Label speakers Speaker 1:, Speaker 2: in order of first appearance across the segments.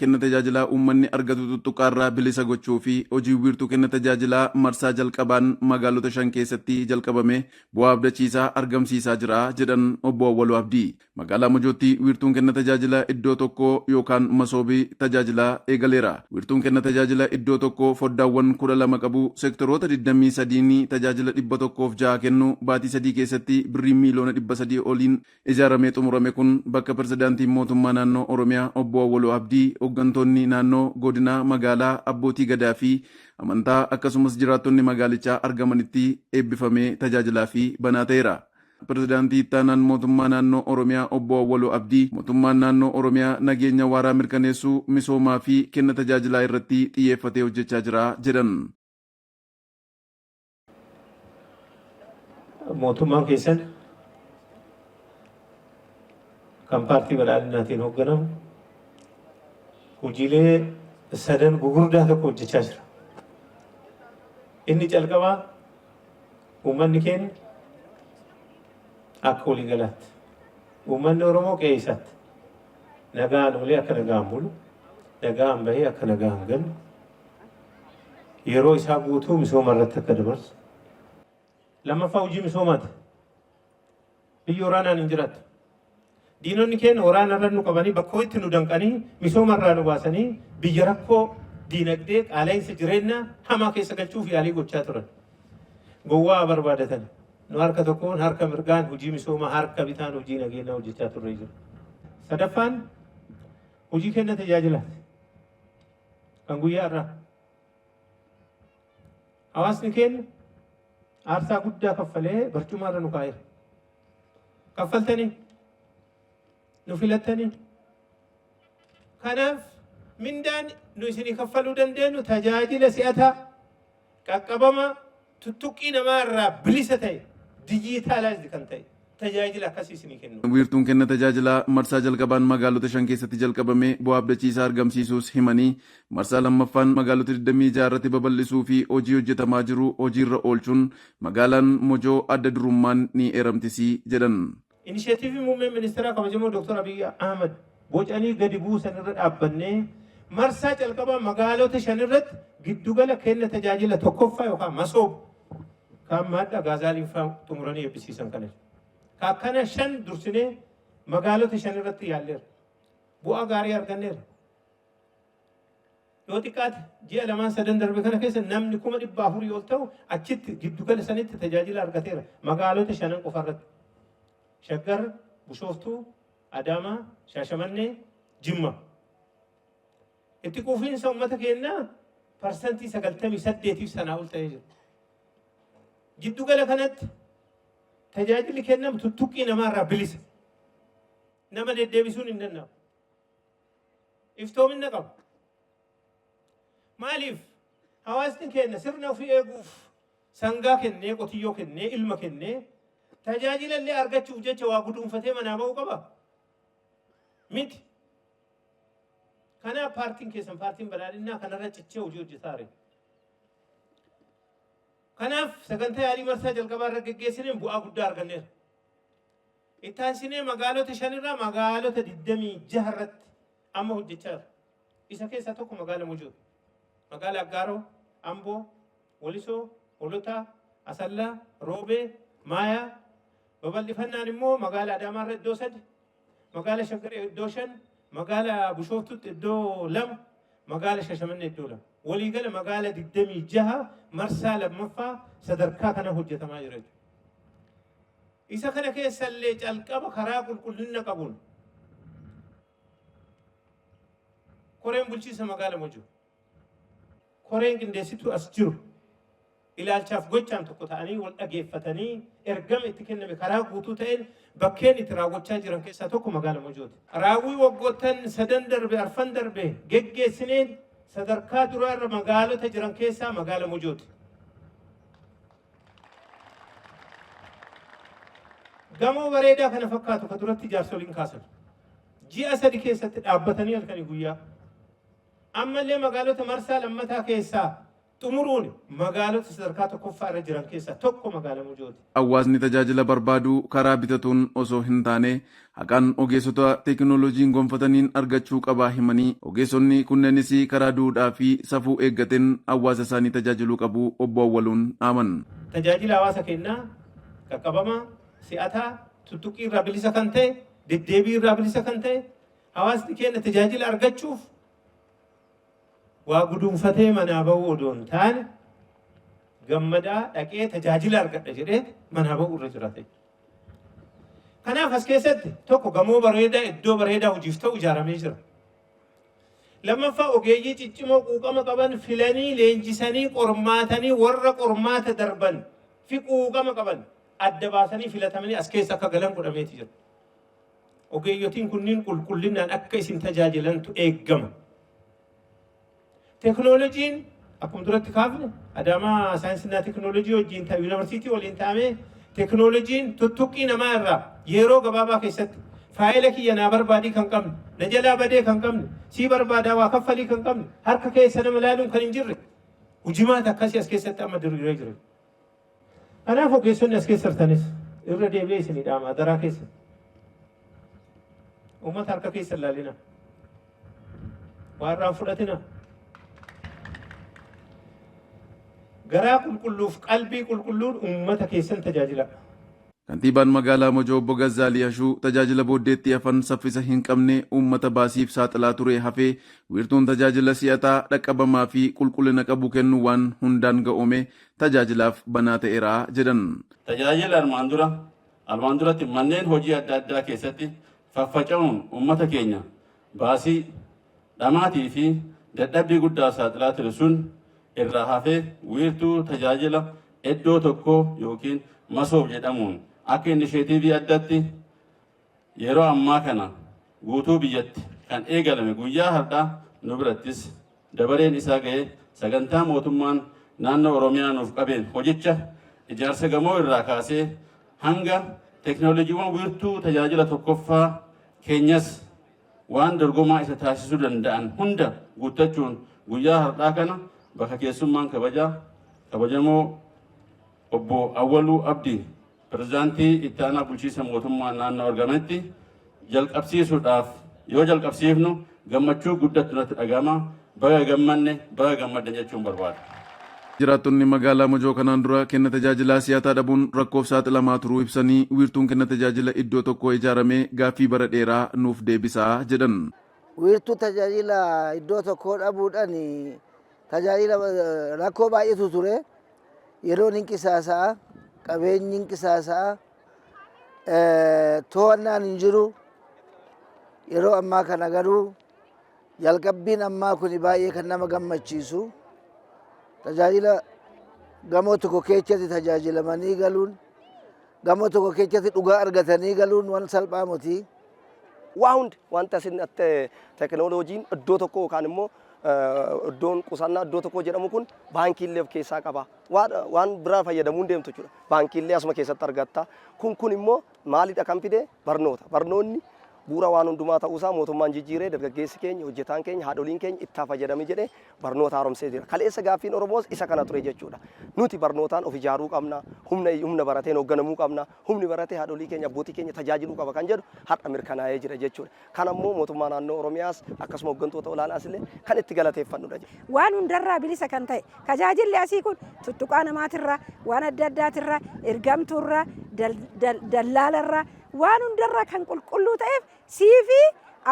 Speaker 1: kenna tajaajilaa uummanni argatu tuttuqaarraa bilisa gochuu fi hojii wiirtuu kenna tajaajilaa marsaa jalqabaan magaalota 5 keessatti jalqabame bu'aa abdachiisaa argamsiisaa jira jedhan obbo Awwaluu Abdii. Magaalaa Mojootti wiirtuun kenna tajaajilaa iddoo tokkoo yookaan masoobii tajaajilaa eegaleera. Wiirtuun kenna tajaajilaa iddoo tokkoo foddaawwan 12 qabu sektoroota 23 tajaajila 106 kennu baatii 3 keessatti birrii miiliyoona 300 oliin ijaaramee xumurame kun bakka pirezidaantiin mootummaa naannoo Oromiyaa obbo Awwaluu Abdii hooggantoonni naannoo godinaa magaalaa abbootii gadaa fi amantaa akkasumas jiraattonni magaalichaa argamanitti eebbifamee tajaajilaa fi banaa ta'eera. Pirezidaantii ittaanaan mootummaa naannoo Oromiyaa obbo Awwaluu Abdii mootummaan naannoo Oromiyaa nageenya waaraa mirkaneessuu misoomaa fi kenna tajaajilaa irratti xiyyeeffatee hojjechaa jira jedhan.
Speaker 2: Mootummaan keessan kan paartii badhaadhinaatiin hoogganamu hojiilee sadan gugurdaa tokko hojjechaa jira. Inni calqabaa uummanni keenya akka waliigalaatti uummanni Oromoo qe'ee isaatti nagaan olee akka nagaan bulu, nagaan bahee akka nagaan galu, yeroo isaa guutuu misooma irratti akka dabarsu. Lammaffaa hojii misoomaati. Biyyi waraanaan hin jiraattu. Diinonni keenya waraana irra nu qabanii bakka itti nu danqanii misooma irraa nu baasanii biyya rakkoo diinagdee qaala'insa jireenyaa hamaa keessa galchuuf yaalii gochaa turan. Gowwaa barbaadatan. Nu harka tokkoon harka mirgaan hojii misoomaa harka bitaan hojii nageenyaa hojjechaa turre jiru. Sadaffaan hojii kenna tajaajilaati. Kan guyyaa irraa. Hawaasni keenya aarsaa guddaa kaffalee barcuma irra nu kaa'eera. Kaffaltanii nu filattanii. Kanaaf mindaan nu isinii kaffaluu dandeenyu tajaajila si'ataa qaqqabama tuttuqqii namaa irraa bilisa ta'e dijitaalaayiz kan ta'e tajaajila akkasii isinii kennu.
Speaker 1: Wiirtuun kenna tajaajilaa marsaa jalqabaan magaalota 5 keessatti jalqabame bu'aa abdachiisaa argamsiisuus himanii marsaa lammaffaan magaalota 26 irratti babal'isuu fi hojii hojjetamaa jiru hojiirra oolchuun magaalaan Mojoo adda durummaan ni eeramtisii jedhan.
Speaker 2: Inisheetiivii muummeen ministeeraa kabajamoo Dr. Abiy Ahmed bocanii gadi buusan irra dhaabbannee marsaa calqabaa magaalota 5 irratti giddugala kenna tajaajila tokkoffaa yookaan masoob kan madda gaazaalii xumuranii eebbisiisan kana. Akkana 5 dursinee magaalota 5 irratti yaalleera. Bu'aa gaarii arganneera. Yoo xiqqaate ji'a 2-3 darbe kana keessa namni 400 ol ta'u achitti giddugala sanitti tajaajila argateera. Magaalota 5 qofa irratti. Shaggar, Bishooftuu, Adaamaa, Shaashamannee, Jimma. Itti quufiinsa uummata keenyaa parsantii 98 sanaa ol ta'ee jira. Giddugala kanatti tajaajilli kennamu tuttuqqii namaarraa bilisa. Nama deddeebisuun hin danda'amu. Iftoomina qaba. Maaliif hawaasni keenya sirna ofii eeguuf sangaa kennee, qotiyyoo kennee, ilma kennee tajaajila illee argachuuf jecha waa guduunfatee manaa ba'uu qaba. Miti. Kanaaf paartiin keessan paartiin badhaadhinaa kanarra cichee hojii hojjetaa jira. Kanaaf sagantaa yaalii marsaa jalqabaa irra geggeessineen bu'aa guddaa arganneera. Itti aansinee magaalota 5 irraa magaalota 26 irratti amma hojjechaa jira. Isa keessaa tokko magaala Mojoo. Magaala Aggaaroo, Amboo, Walisoo, Holotaa, Asallaa, Roobee, Maayaa. Babal'ifannaan immoo magaala Adaamaa irra iddoo 3, magaala Shaggar iddoo 5, magaala Bishooftuutti iddoo 2, magaala Shaashamannee iddoo 2. Waliigala magaala 26 marsaa lammaffaa sadarkaa kana hojjetamaa jira. Isa kana keessallee calqaba karaa qulqullina qabuun koreen bulchiinsa magaala Mojoo. Koreen qindeessituu as jiru. Ilaalchaaf gochaan tokko ta'anii wal dhageeffatanii ergama itti kenname karaa guutuu ta'een bakkeen itti raawwachaa jiran keessaa tokko magaala Mojooti. Raawwii waggoottan 3 darbe 4 darbe geggeessineen sadarkaa duraa irra magaalota jiran keessaa magaala Mojooti. Gamoo bareedaa kana fakkaatu ka duratti jaarsoliin kaasan. Ji'a 3 keessatti dhaabbatanii halkanii guyyaa. Ammallee magaalota marsaa lammataa keessaa xumuruun magaalota sadarkaa tokkoffaa irra jiran keessaa tokko magaalaa Mojooti.
Speaker 1: Hawaasni tajaajila barbaadu karaa bitatuun osoo hin taane haqaan ogeessota teekinooloojiin gonfataniin argachuu qabaa himanii ogeessonni kunneenis karaa duudhaa fi safuu eeggateen hawaasa isaanii tajaajiluu qabu obbo Awwaluun dhaaman.
Speaker 2: Tajaajila hawaasa kennaa qaqqabamaa si'ataa tuttuqii irraa bilisa kan ta'e deddeebii irraa bilisa kan ta'e hawaasni keenya tajaajila argachuuf waa guduunfatee manaa bahuu odoo hin taane gammadaa dhaqee tajaajila argadha jedhee manaa bahuu irra jiraate. Kanaaf as keessatti tokko gamoo bareedaa iddoo bareedaa hojiif ta'u ijaaramee jira. Lammaffaa ogeeyyii ciccimoo quuqama qaban filanii leenjisanii qormaatanii warra qormaata darban fi quuqama qaban adda baasanii filatamanii as keessa akka galan godhameeti jira. Ogeeyyotiin kunniin qulqullinaan akka isin tajaajilantu eeggama. Teekinooloojiin akkuma duratti kaafne Adaamaa saayinsii teekinooloojii wajjin ta'e yuunivarsiitii waliin ta'amee teekinooloojiin tuttuqqii namaa irraa yeroo gabaabaa keessatti faayila kiyya naa barbaadii kan qabne na jalaa badee kan qabne sii barbaadaa waa kaffalii kan qabne harka keessa nama ilaaluun kan hin jirre hujimaata akkasii as keessatti amma diriiree jira. Kanaaf ogeessonni as keessa jirtanis irra deebi'ee isinii dhaama daraa keessa. Uummata harka keessa ilaalina. Waan irraan fudhatina. Garaa qulqulluuf qalbii qulqulluun uummata keessan tajaajila.
Speaker 1: Kantiibaan magaalaa Mojoo obbo Gazzaalii Hashuu tajaajila booddeetti hafan saffisa hin qabne uummata baasiif saaxilaa ture hafee wiirtuun tajaajila si'ataa dhaqqabamaa fi qulqullina qabu kennu waan hundaan ga'oome tajaajilaaf banaa ta'eera jedhan.
Speaker 3: Tajaajila armaan duratti manneen hojii adda addaa keessatti faffaca'uun uummata keenya baasii dhamaatii fi dadhabbii guddaa saaxilaa ture sun irraa hafee wiirtuu tajaajila iddoo tokko yookiin masoof jedhamuun akka inisheetiivii addatti yeroo ammaa kana guutuu biyyatti kan eegalame guyyaa har'aa nu birattis dabareen isaa ga'ee sagantaa mootummaan naannoo Oromiyaa nuuf qabeen hojicha ijaarsa gamoo irraa kaasee hanga teekinooloojiiwwan wiirtuu tajaajila tokkoffaa keenyas waan dorgomaa isa taasisuu danda'an hunda guuttachuun guyyaa har'aa kana bakka keessummaan kabajamoo obbo Awwaluu Abdii pirezidaantii itti aanaa bulchiinsa mootummaa naannoo argametti jalqabsiisuudhaaf yoo jalqabsiifnu gammachuu guddatu natti dhaga'ama. Baga gammanne baga gammadne jechuun barbaada.
Speaker 1: Jiraattonni magaalaa Mojoo kanaan dura kenna tajaajilaa si'ataa dhabuun rakkoof saaxilamaa turuu ibsanii wiirtuun kenna tajaajila iddoo tokko ijaaramee gaaffii bara dheeraa nuuf deebisaa jedhan.
Speaker 4: Wiirtuu tajaajila iddoo tokko dhabuudhaan tajaajila rakkoo baay'eetu ture. Yeroo ninqisaasaa qabeenyi ninqisaasaa to'annaan hin jiru. Yeroo ammaa kana garuu jalqabbiin ammaa kun baay'ee kan nama gammachiisu. Tajaajila gamoo tokko keessatti tajaajilamanii galuun gamoo tokko keessatti dhugaa argatanii galuun waan salphaa miti.
Speaker 5: Waa hundi wanta isin teekinooloojiin iddoo tokko yookaan immoo iddoon qusannaa iddoo tokko jedhamu kun baankiilee of keessaa qaba. Waan biraa fayyadamuu hin deemtu jechuudha. Baankiilee asuma keessatti argatta. Kun immoo maalidha kan fide barnoota. Barnoonni bu'uura waan hundumaa ta'uusaa mootummaan jijjiiree dargaggeessi keenya hojjetaan keenya haadholiin keenya itti fayyadamee jedhee barnoota haaromsee jira. Kaleessa gaaffiin Oromoos isa kana ture jechuudha. Nuti barnootaan of ijaaruu qabna, humna barateen hoogganamuu qabna, humni baratee haadholii keenya abbootii keenya tajaajiluu qaba kan jedhu har'a mirkanaa'ee jira jechuudha. Kanammoo mootummaa naannoo Oromiyaas akkasuma hooggantoota olaanaas illee kan itti galateeffannudha.
Speaker 6: Waan hundarraa bilisa kan ta'e tajaajilli asii kun tuttuqaa namaatirraa waan adda addaatirraa ergamtuurraa dallaalarraa waan hundarraa kan qulqulluu ta'eef siifi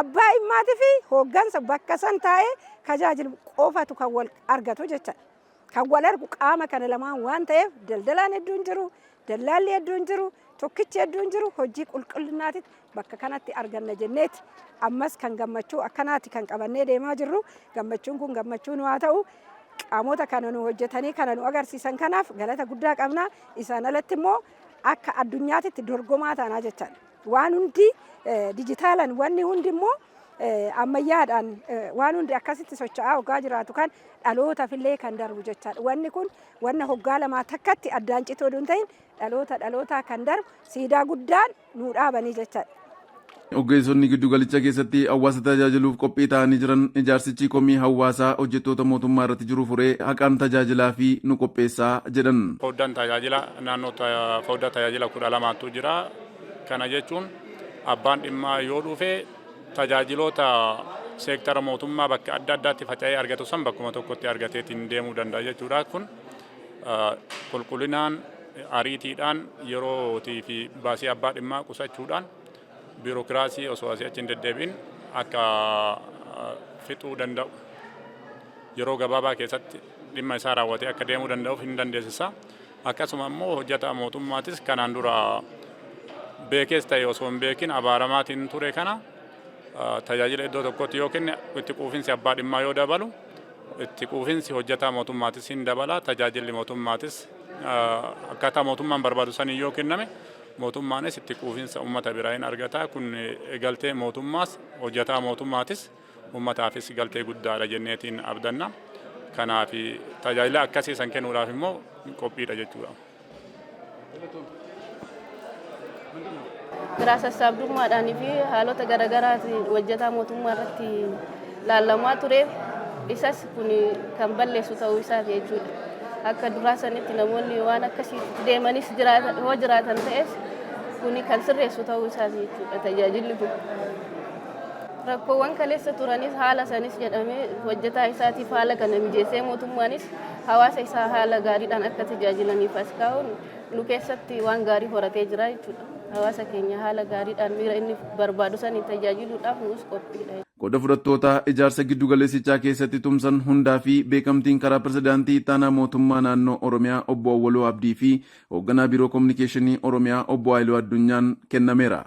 Speaker 6: abbaa immaatii fi hooggansa bakka san taa'ee tajaajilu qofatu kan wal argatu jecha kan wal argu qaama kana lamaan waan ta'eef daldalaan hedduun jiru dallaalli hedduun jiru tokkichi hedduun jiru hojii qulqullinaatiif bakka kanatti arganna jenneeti ammas kan gammachuu akkanaati kan qabannee deemaa jirru gammachuun kun gammachuu nu haa ta'u qaamota kana nu hojjetanii kana nu agarsiisan kanaaf galata guddaa qabna isaan alatti immoo akka addunyaatti dorgomaa taanaa jechaadha. Waan hundi dijitaalaan wanni hundi immoo ammayyaadhaan waan hundi akkasitti socho'aa hoggaa jiraatu kan dhalootaafillee kan darbu jechaadha. Wanni kun wanna hoggaa lamaa takkatti addaan citoo hin ta'in dhalootaa kan darbu siidaa guddaan nu dhaabanii jechaadha.
Speaker 1: Ogeessonni giddugalicha keessatti hawaasa tajaajiluuf qophii ta'anii jiran ijaarsichi komii hawaasaa hojjettoota mootummaa irratti jiru furee haqaan tajaajilaa fi nu qopheessaa jedhan.
Speaker 7: Foddaan tajaajila naannoo foddaa tajaajila 12tu jira. Kana jechuun abbaan dhimmaa yoo dhufe tajaajiloota seektara mootummaa bakka adda addaatti faca'ee argatu san bakkuma tokkotti argateetiin deemuu danda'a jechuudha. Kun qulqullinaan ariitiidhaan yerootii fi baasii abbaa dhimmaa qusachuudhaan biirokiraasii osoo asii achi hin deddeebiin akka fixuu danda'u yeroo gabaabaa keessatti dhimma isaa raawwatee akka deemuu danda'uuf hin dandeessisa. Akkasuma immoo hojjetaa mootummaatis kanaan dura beekees ta'e osoo hin beekin abaaramaatiin ture kana tajaajila iddoo tokkotti yoo kenne itti quufinsi abbaa dhimmaa yoo dabalu itti quufinsi hojjetaa mootummaatis hin dabala. Tajaajilli mootummaatis akkaataa mootummaan barbaadu sanii yoo kenname mootummaanis itti quufinsa uummata biraa hin argata. Kun galtee mootummaas hojjetaa mootummaatis uummataafis galtee guddaadha jenneetiin abdanna. Kanaaf tajaajila akkasii san kennuudhaaf immoo qophiidha jechuudha.
Speaker 8: Garaa sassaabdummaadhaan fi haalota garaagaraatiin hojjetaa mootummaa irratti laalamaa tureef isas kun kan balleessu ta'uu isaati jechuudha. Akka duraa sanitti namoonni waan akkasii deemanis yoo jiraatan ta'es kun kan sirreessu ta'uu isaati jechuudha tajaajilli kun. Rakkoowwan kaleessa turanis haala sanis jedhamee hojjetaa isaatiif haala kana mijeessee mootummaanis hawaasa isaa haala gaariidhaan akka tajaajilaniif as kaa'uun nu keessatti waan gaarii horatee jira jechuudha. Hawaasa keenya haala gaariidhaan miira inni barbaadu saniin tajaajiluudhaaf nus qophiidha.
Speaker 1: Qooda fudhattoota ijaarsa giddugaleessichaa keessatti tumsan hundaa fi beekamtiin karaa pirezidaantii ittaanaa mootummaa naannoo Oromiyaa obbo Awwaloo Abdii fi hoogganaa biiroo koominikeeshinii Oromiyaa obbo Haayiluu Addunyaan kennameera.